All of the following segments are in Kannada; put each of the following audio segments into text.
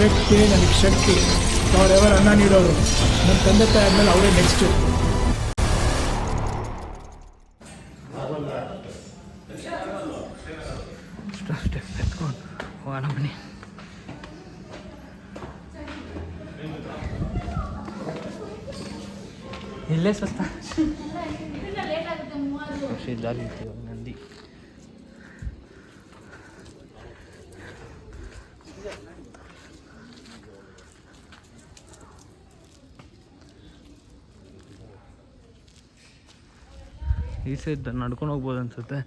ವ್ಯಕ್ತಿ ನನಗೆ ಶಕ್ತಿ. ಅವರೆವರು ಅನ್ನ ನೀಡೋರು. ನನ್ನ ತಂದೆ ತಾಯಿ ಆದಮೇಲೆ ಅವರೇ ನೆಕ್ಸ್ಟು. ಸ್ಟೆಪ್ ಎತ್ಕೊಂಡು ಹೋಗೋಣ ಬನ್ನಿ. ಇಲ್ಲೇ ಸ್ವಸ್ಥ ದಾರಿ ನಂದಿ. ಈ ಸೈಡ್ ನಡ್ಕೊಂಡು ಹೋಗ್ಬೋದು ಅನ್ಸುತ್ತೆ.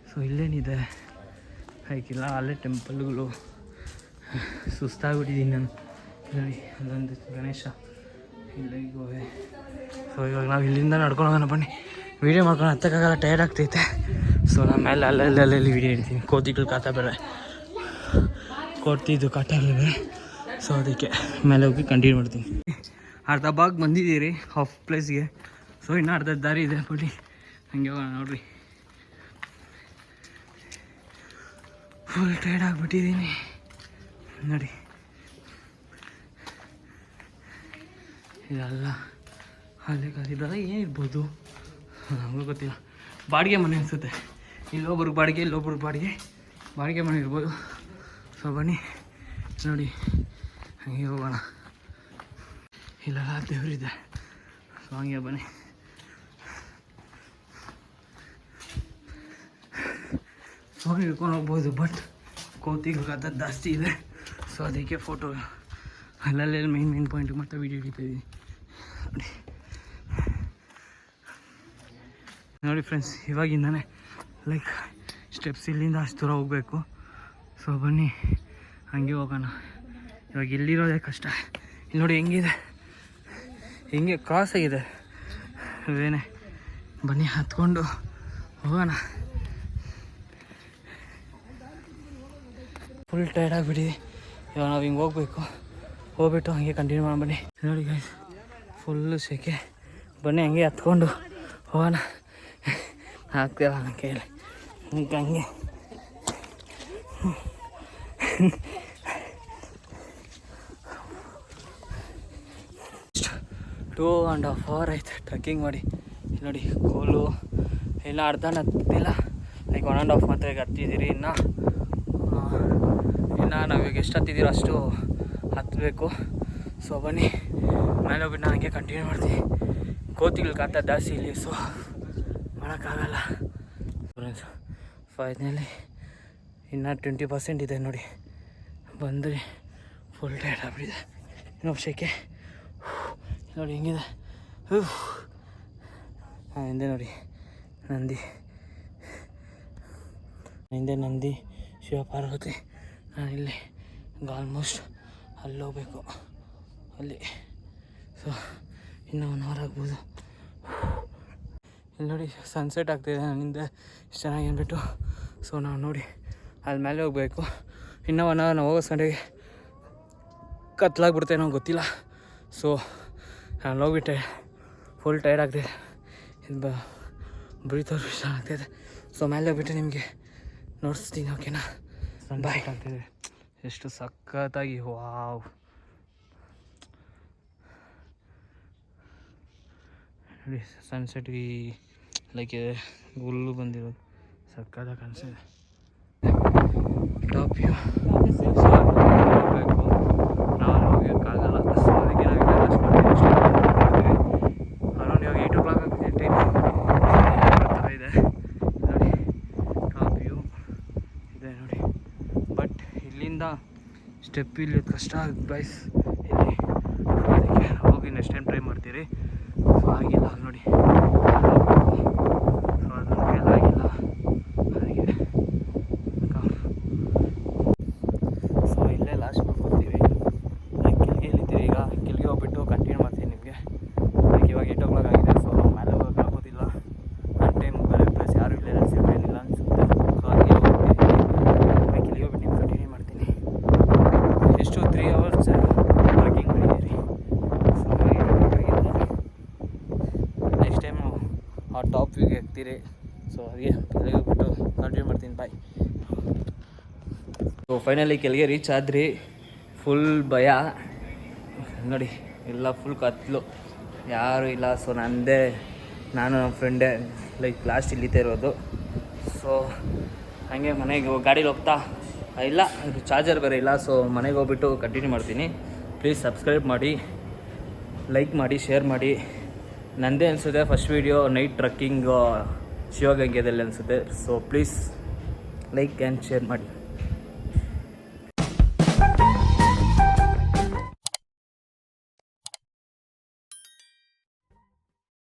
ಸೊ ಇಲ್ಲೇನಿದೆ ಹೈಕಿಲ್ಲ, ಅಲ್ಲೇ ಟೆಂಪಲ್ಗಳು. ಸುಸ್ತಾಗ್ಬಿಟ್ಟಿದ್ದೀನಿ ನಾನು. ನೋಡಿ ಅಲ್ಲೊಂದು ಗಣೇಶ, ಇಲ್ಲೇ ಗೋವೆ. ಸೊ ಇವಾಗ ನಾವು ಇಲ್ಲಿಂದ ನಡ್ಕೊಂಡು ಹೋಗೋಣ ಬನ್ನಿ. ವೀಡಿಯೋ ಮಾಡ್ಕೊಂಡು ಹತ್ತಕ್ಕಾಗಲ್ಲ, ಟೈರ್ಡ್ ಆಗ್ತೈತೆ. ಸೊ ನಾನು ಮೇಲೆ ಅಲ್ಲಲ್ಲಿ ವೀಡಿಯೋ ಇಡ್ತೀನಿ. ಕೋತಿಗಳು ಕಾಟ ಬೇರೆ, ಕೋತಿದ್ದು ಕಾಟ ಬೇರೆ. ಸೊ ಅದಕ್ಕೆ ಮೇಲೆ ಹೋಗಿ ಕಂಟಿನ್ಯೂ ಮಾಡ್ತೀನಿ. ಅರ್ಧ ಭಾಗ ಬಂದಿದ್ದೀರಿ ಹಾಫ್ ಪ್ಲೇಸ್ಗೆ. ಸೊ ಇನ್ನೂ ಅರ್ಧ ದಾರಿ ಇದೆ ಬನ್ನಿ, ಹಂಗೆ ಹೋಗೋಣ. ನೋಡ್ರಿ ಫುಲ್ ಟೈರ್ಡ್ ಆಗಿಬಿಟ್ಟಿದ್ದೀನಿ ನೋಡಿ. ಇದೆಲ್ಲ ಇದೆಲ್ಲ ಏನಿರ್ಬೋದು ನಮಗೂ ಗೊತ್ತಿಲ್ಲ. ಬಾಡಿಗೆ ಮನೆ ಅನಿಸುತ್ತೆ. ಇಲ್ಲೊಬ್ರಿಗೆ ಬಾಡಿಗೆ, ಇಲ್ಲೊಬ್ರಿಗೆ ಬಾಡಿಗೆ ಮನೆ ಇರ್ಬೋದು. ಸೊ ಬನ್ನಿ ನೋಡಿ ಹಂಗೆ ಹೋಗೋಣ. ಇಲ್ಲೆಲ್ಲ ದೇವರಿದೆ. ಸೊ ಹಂಗೆ ಬನ್ನಿ. ಫೋನ್ ಹಿಡ್ಕೊಂಡು ಹೋಗ್ಬೋದು, ಬಟ್ ಕೋತಿಗಳು ಕಾಟ ಜಾಸ್ತಿ ಇದೆ. ಸೊ ಅದಕ್ಕೆ ಫೋಟೋ ಅಲ್ಲಲ್ಲಿ ಮೇನ್ ಪಾಯಿಂಟ್ ಮತ್ತೆ ವೀಡಿಯೋ ಹಿಡಿತಾಯಿದ್ದೀನಿ ನೋಡಿ. ನೋಡಿ ಫ್ರೆಂಡ್ಸ್, ಇವಾಗಿಂದಾನೆ ಲೈಕ್ ಸ್ಟೆಪ್ಸ್ ಇಲ್ಲಿಂದ ಅಷ್ಟು ದೂರ ಹೋಗಬೇಕು. ಸೊ ಬನ್ನಿ ಹಂಗೆ ಹೋಗೋಣ. ಇವಾಗ ಇಲ್ಲಿರೋದೇ ಕಷ್ಟ. ಇಲ್ಲಿ ನೋಡಿ ಹೆಂಗಿದೆ, ಹೆಂಗೆ ಕ್ರಾಸ್ ಆಗಿದೆ ಅದೇನೆ. ಬನ್ನಿ ಹತ್ಕೊಂಡು ಹೋಗೋಣ. ಫುಲ್ ಟೈರ್ಡ್ ಆಗಿಬಿಟ್ಟಿದೆ. ಇವಾಗ ನಾವು ಹಿಂಗೆ ಹೋಗ್ಬಿಟ್ಟು ಹಂಗೆ ಕಂಟಿನ್ಯೂ ಮಾಡೋಣ ಬನ್ನಿ. ನೋಡಿ ಗೈಸ್, ಫುಲ್ಲು ಸೆಕೆ. ಬನ್ನಿ ಹಂಗೆ ಹತ್ಕೊಂಡು ಹೋಗೋಣ. ಆಗ್ತಿಲ್ಲ ನನ್ನ ಕೈಯಲ್ಲಿ ಹಂಗೆ. 2.5 hour ಆಯ್ತು ಟ್ರೆಕ್ಕಿಂಗ್ ಮಾಡಿ. ನೋಡಿ ಕೋಲು ಇಲ್ಲ, ಅರ್ಧನ ಹತ್ತಿಲ್ಲ, ಲೈಕ್ 1.5 ಮಾತ್ರ ಈಗ ಹತ್ತಿದ್ದೀರಿ. ಇನ್ನು ನಾವೀಗ ಎಷ್ಟು ಹತ್ತಿದ್ದೀರೋ ಅಷ್ಟು ಹತ್ತಬೇಕು. ಸೊ ಬನ್ನಿ ಮೇಲೆ ಹೋಗ್ಬಿಟ್ಟು ನಾನು ಹಂಗೆ ಕಂಟಿನ್ಯೂ ಮಾಡ್ತೀನಿ. ಕೋತಿಗಳು ಕಾಟ ಜಾಸ್ತಿ ಇಲ್ಲಿ, ಸೊ ಮಾಡೋಕ್ಕಾಗಲ್ಲ. ಫೈನಲಿ ಇನ್ನು 20% ಇದೆ ನೋಡಿ. ಬಂದರೆ ಫುಲ್ ಟೈರ್ಡ್ ಆಗ್ಬಿಟ್ಟಿದೆ. ಇನ್ನೊಬ್ಬ ಶೆಕೆ ನೋಡಿ ಹೆಂಗಿದೆ. ಹಿಂದೆ ನೋಡಿ ನಂದಿ ಶಿವ ಪಾರ್ವತಿ. ನಾನಿಲ್ಲಿ ಆಲ್ಮೋಸ್ಟ್ ಅಲ್ಲಿ ಹೋಗ್ಬೇಕು ಅಲ್ಲಿ. ಸೊ ಇನ್ನೂ 1 hour ಆಗ್ಬೋದು. ಇಲ್ಲಿ ನೋಡಿ ಸನ್ಸೆಟ್ ಆಗ್ತಾಯಿದೆ ನನ್ನಿಂದ ಇಷ್ಟು ಚೆನ್ನಾಗಿ ಅಂದ್ಬಿಟ್ಟು. ಸೊ ನಾವು ನೋಡಿ ಅಲ್ಲಿ ಮೇಲೆ ಹೋಗಬೇಕು. ಇನ್ನೂ 1 hour ನಾವು ಹೋಗೋ ಸಂಡೆಗೆ ಕತ್ಲಾಗ್ಬಿಡ್ತೇನೋ ಗೊತ್ತಿಲ್ಲ. ಸೊ ನಾನು ಹೋಗ್ಬಿಟ್ಟೆ ಫುಲ್ ಟೈರ್ಡ್ ಆಗ್ತಿದೆ. ಇದು ಬ್ರೀತವ್ರು ಇಷ್ಟ ಆಗ್ತಾಯಿದೆ. ಸೊ ಮೇಲೆ ಹೋಗ್ಬಿಟ್ಟು ನಿಮಗೆ ನೋಡಿಸ್ತೀನಿ, ಓಕೆನಾ? ಬಾಯ್. ಆಗ್ತಿದೆ ಎಷ್ಟು ಸಖತ್ತಾಗಿ. ವಾವ್, ನೋಡಿ ಸನ್ಸೆಟ್ಗೆ ಲೈಕ್ ಹುಲ್ಲು ಬಂದಿರೋದು ಸಖತ್ತಾಗಿ ಕಾಣಿಸಿದೆ. Top view. ಹೋಗಬೇಕು, ನಾವು ಹೋಗೋಕ್ಕಾಗಲ್ಲ. ಸೊ ಅದಕ್ಕೆ ನಾವು ಲಾಸ್ಟ್ ಮಾಡ್ತೀವಿ. ಅರೌಂಡ್ ಇವಾಗ 8 o'clock ಆಗ್ತಿದೆ ಟೈಮ್. ಥರ ಇದೆ ನೋಡಿ, ಟಾಪ್ ವ್ಯೂ ಇದೆ ನೋಡಿ. ಬಟ್ ಇಲ್ಲಿಂದ ಸ್ಟೆಪ್ ಇಲ್ಲಿ ಕಷ್ಟ ಆಗುತ್ತೆ ಗೈಸ್. ಇಲ್ಲಿ ಅದಕ್ಕೆ ಹೋಗಿ ನೆಕ್ಸ್ಟ್ ಟೈಮ್ ಟ್ರೈ ಮಾಡ್ತೀರಿ. ಸೊ ಆಗಿಲ್ಲ ನೋಡಿ, ಸೊ ಅದು ಕೈಯಲ್ಲಿ ಆಗಿಲ್ಲ ಅದಕ್ಕೆ. ಸೊ ಇಲ್ಲೇ ಲಾಸ್ಟ್ ಮಾಡ್ಕೊತೀವಿ. ಕೆಳಗೆ ಇಲ್ಲಿದ್ದೀವಿ. ಈಗ ಕೆಳಗೆ ಹೋಗ್ಬಿಟ್ಟು ಕಂಟಿನ್ಯೂ ಮಾಡ್ತೀನಿ ನಿಮಗೆ. ಅದಕ್ಕೆ ಇವಾಗ 8 o'clock ಆಗಿದೆ. ಸೊ ನಾವು ಮೇಲೆ ಹೋಗೋಕೆ ಆಗೋದಿಲ್ಲ. ನನ್ನ ಟೈಮ್ ಬೇರೆ ಪ್ಲೇಸ್ ಯಾರೂ ಇಲ್ಲ, ಸೇಫ್ ಏನಿಲ್ಲ ಅನಿಸುತ್ತೆ. ಸೊ ಹಾಗೆ ಹೋಗ್ತೀನಿ. ಕೆಳಗೆ ಹೋಗ್ಬಿಟ್ಟು ನಿಮ್ಗೆ ಕಂಟಿನ್ಯೂ ಮಾಡ್ತೀನಿ. ಎಷ್ಟು 3 hours ಟ್ರೆಕ್ಕಿಂಗ್ ಮಾಡಿದ್ದೀರಿ. ಸೊ ನೆಕ್ಸ್ಟ್ ಟೈಮು ಆ ಟಾಪ್ ವ್ಯೂಗೆ ಹಾಕ್ತೀರಿ. ಸೊ ಹಾಗೆ ಕೆಳಗೆ ಹೋಗ್ಬಿಟ್ಟು ಕಂಟಿನ್ಯೂ ಮಾಡ್ತೀನಿ. ಬಾಯ್. ಸೊ ಫೈನಲಿ ಕೆಳಗೆ ರೀಚ್ ಆದ್ರಿ. ಫುಲ್ ಭಯ ನೋಡಿ, ಎಲ್ಲ ಫುಲ್ ಕತ್ಲು, ಯಾರೂ ಇಲ್ಲ. ಸೊ ನಾನು ನಮ್ಮ ಫ್ರೆಂಡೇ ಲೈಕ್ ಲಾಸ್ಟ್ ಇಲ್ಲಿದ್ದೇ ಇರೋದು. ಸೊ ಹಾಗೆ ಮನೆಗೆ ಗಾಡೀಲಿ ಹೋಗ್ತಾ ಇಲ್ಲ, ಇದು ಚಾರ್ಜರ್ ಬೇರೆ ಇಲ್ಲ. ಸೊ ಮನೆಗೆ ಹೋಗ್ಬಿಟ್ಟು ಕಂಟಿನ್ಯೂ ಮಾಡ್ತೀನಿ. ಪ್ಲೀಸ್ ಸಬ್ಸ್ಕ್ರೈಬ್ ಮಾಡಿ, ಲೈಕ್ ಮಾಡಿ, ಶೇರ್ ಮಾಡಿ. ನನ್ನದೇ ಅನಿಸುತ್ತೆ ಫಸ್ಟ್ ವೀಡಿಯೋ ನೈಟ್ ಟ್ರಕ್ಕಿಂಗ್ ಶಿವಗಂಗೆದಲ್ಲಿ ಅನಿಸುತ್ತೆ. So please like and share ಮಾಡಿ.